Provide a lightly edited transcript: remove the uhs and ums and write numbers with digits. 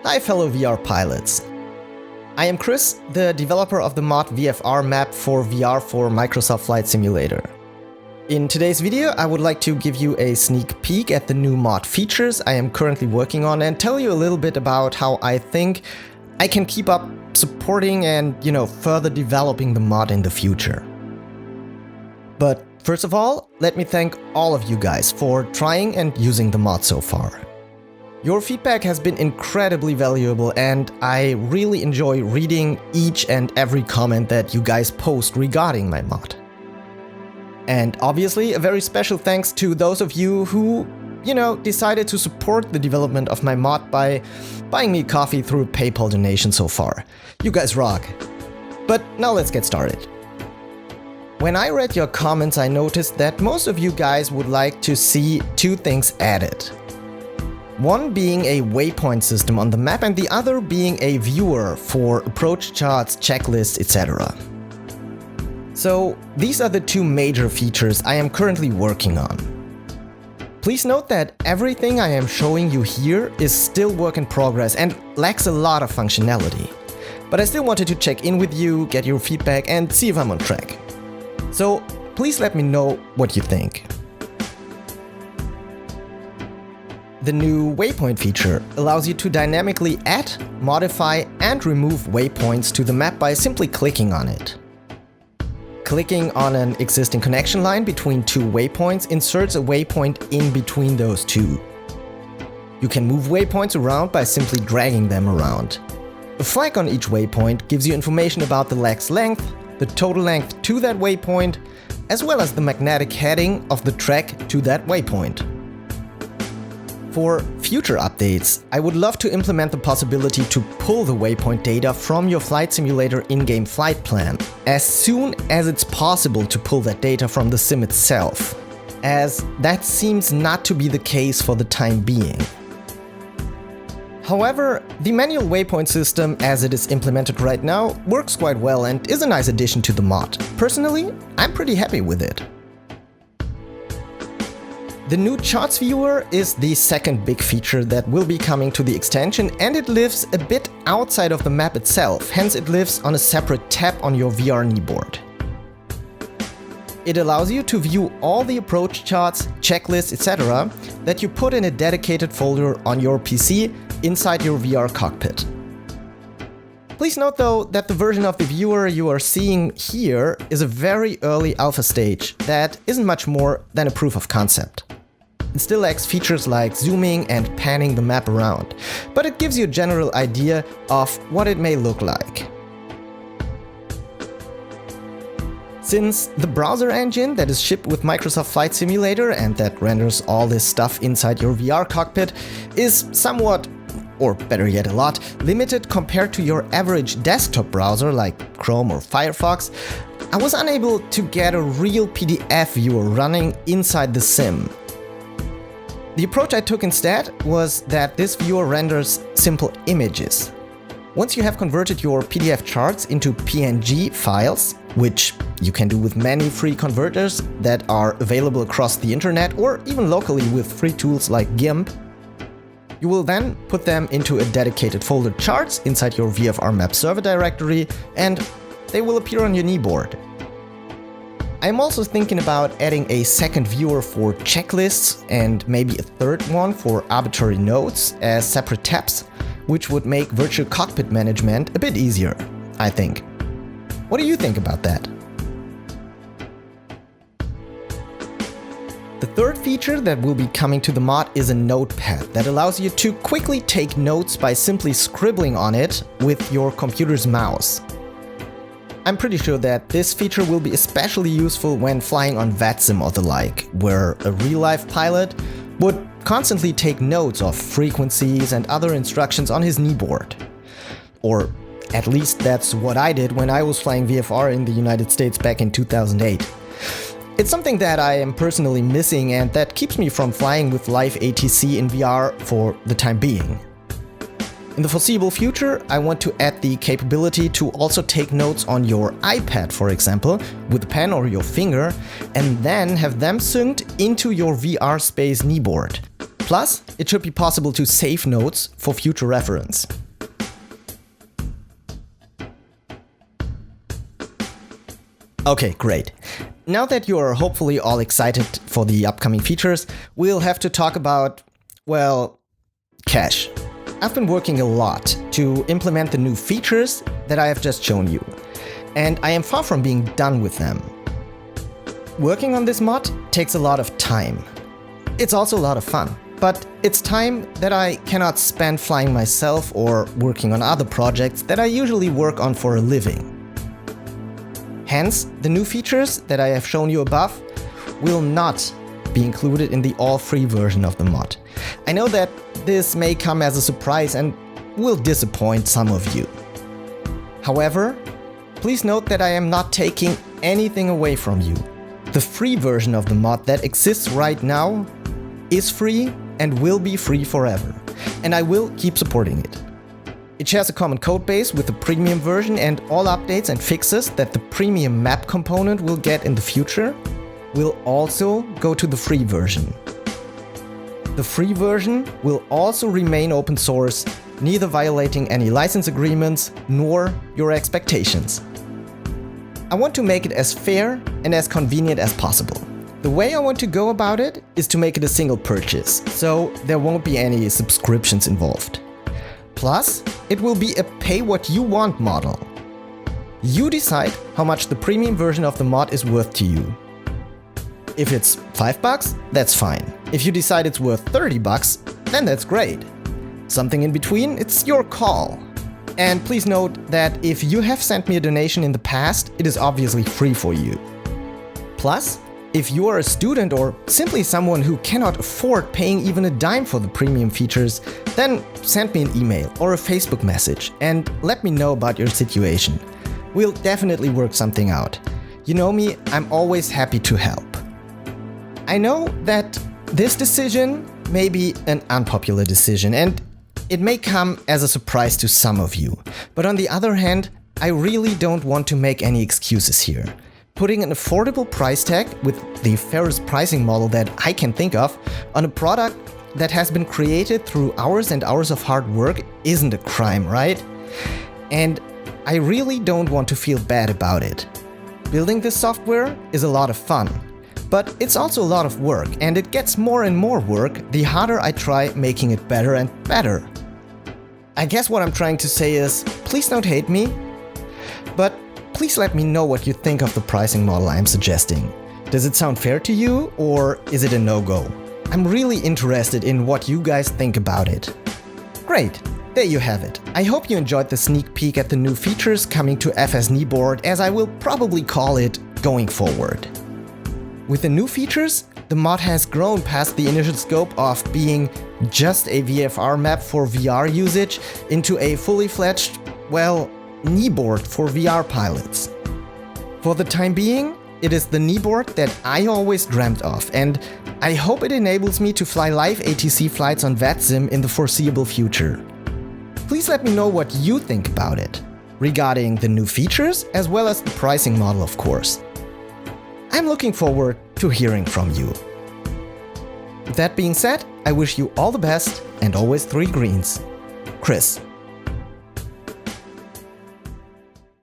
Hi fellow VR pilots. I am Chris, the developer of the mod VFR Map For VR for Microsoft Flight Simulator. In today's video, I would like to give you a sneak peek at the new mod features I am currently working on and tell you a little bit about how I think I can keep up supporting and, further developing the mod in the future. But first of all, let me thank all of you guys for trying and using the mod so far. Your feedback has been incredibly valuable and I really enjoy reading each and every comment that you guys post regarding my mod. And obviously a very special thanks to those of you who, decided to support the development of my mod by buying me coffee through a PayPal donation so far. You guys rock. But now let's get started. When I read your comments, I noticed that most of you guys would like to see two things added. One being a waypoint system on the map and the other being a viewer for approach charts, checklists, etc. So these are the two major features I am currently working on. Please note that everything I am showing you here is still work in progress and lacks a lot of functionality. But I still wanted to check in with you, get your feedback and see if I'm on track. So please let me know what you think. The new waypoint feature allows you to dynamically add, modify and remove waypoints to the map by simply clicking on it. Clicking on an existing connection line between two waypoints inserts a waypoint in between those two. You can move waypoints around by simply dragging them around. A flag on each waypoint gives you information about the leg's length, the total length to that waypoint, as well as the magnetic heading of the track to that waypoint. For future updates, I would love to implement the possibility to pull the waypoint data from your flight simulator in-game flight plan as soon as it's possible to pull that data from the sim itself, as that seems not to be the case for the time being. However, the manual waypoint system as it is implemented right now works quite well and is a nice addition to the mod. Personally, I'm pretty happy with it. The new charts viewer is the second big feature that will be coming to the extension, and it lives a bit outside of the map itself, hence it lives on a separate tab on your FSKneeboard. It allows you to view all the approach charts, checklists, etc. that you put in a dedicated folder on your PC inside your VR cockpit. Please note though that the version of the viewer you are seeing here is a very early alpha stage that isn't much more than a proof of concept. It still lacks features like zooming and panning the map around, but it gives you a general idea of what it may look like. Since the browser engine that is shipped with Microsoft Flight Simulator and that renders all this stuff inside your VR cockpit is somewhat, or better yet a lot, limited compared to your average desktop browser like Chrome or Firefox, I was unable to get a real PDF viewer running inside the sim. The approach I took instead was that this viewer renders simple images. Once you have converted your PDF charts into PNG files, which you can do with many free converters that are available across the internet or even locally with free tools like GIMP, you will then put them into a dedicated folder charts inside your VFR Map server directory and they will appear on your kneeboard. I'm also thinking about adding a second viewer for checklists and maybe a third one for arbitrary notes as separate tabs, which would make virtual cockpit management a bit easier, I think. What do you think about that? The third feature that will be coming to the mod is a Notepad that allows you to quickly take notes by simply scribbling on it with your computer's mouse. I'm pretty sure that this feature will be especially useful when flying on VATSIM or the like, where a real-life pilot would constantly take notes of frequencies and other instructions on his kneeboard. Or at least that's what I did when I was flying VFR in the United States back in 2008. It's something that I am personally missing and that keeps me from flying with live ATC in VR for the time being. In the foreseeable future, I want to add the capability to also take notes on your iPad, for example, with a pen or your finger, and then have them synced into your VR Space kneeboard. Plus, it should be possible to save notes for future reference. Okay, great. Now that you are hopefully all excited for the upcoming features, we'll have to talk about, well, cache. I've been working a lot to implement the new features that I have just shown you, and I am far from being done with them. Working on this mod takes a lot of time. It's also a lot of fun, but it's time that I cannot spend flying myself or working on other projects that I usually work on for a living. Hence, the new features that I have shown you above will not be included in the all-free version of the mod. I know that this may come as a surprise and will disappoint some of you. However, please note that I am not taking anything away from you. The free version of the mod that exists right now is free and will be free forever, and I will keep supporting it. It shares a common codebase with the premium version, and all updates and fixes that the premium map component will get in the future will also go to the free version. The free version will also remain open source, neither violating any license agreements nor your expectations. I want to make it as fair and as convenient as possible. The way I want to go about it is to make it a single purchase, so there won't be any subscriptions involved. Plus, it will be a pay-what-you-want model. You decide how much the premium version of the mod is worth to you. If it's $5, that's fine. If you decide it's worth $30, then that's great. Something in between, it's your call. And please note that if you have sent me a donation in the past, it is obviously free for you. Plus, if you are a student or simply someone who cannot afford paying even a dime for the premium features, then send me an email or a Facebook message and let me know about your situation. We'll definitely work something out. You know me, I'm always happy to help. I know that this decision may be an unpopular decision and it may come as a surprise to some of you. But on the other hand, I really don't want to make any excuses here. Putting an affordable price tag with the fairest pricing model that I can think of on a product that has been created through hours and hours of hard work isn't a crime, right? And I really don't want to feel bad about it. Building this software is a lot of fun, but it's also a lot of work, and it gets more and more work the harder I try making it better and better. I guess what I'm trying to say is, please don't hate me, but please let me know what you think of the pricing model I'm suggesting. Does it sound fair to you, or is it a no-go? I'm really interested in what you guys think about it. Great, there you have it. I hope you enjoyed the sneak peek at the new features coming to FSKneeboard, as I will probably call it going forward. With the new features, the mod has grown past the initial scope of being just a VFR map for VR usage into a fully fledged, well, kneeboard for VR pilots. For the time being, it is the kneeboard that I always dreamt of, and I hope it enables me to fly live ATC flights on VATSIM in the foreseeable future. Please let me know what you think about it, regarding the new features as well as the pricing model, of course. I'm looking forward to hearing from you. With that being said, I wish you all the best and always 3 greens. Chris.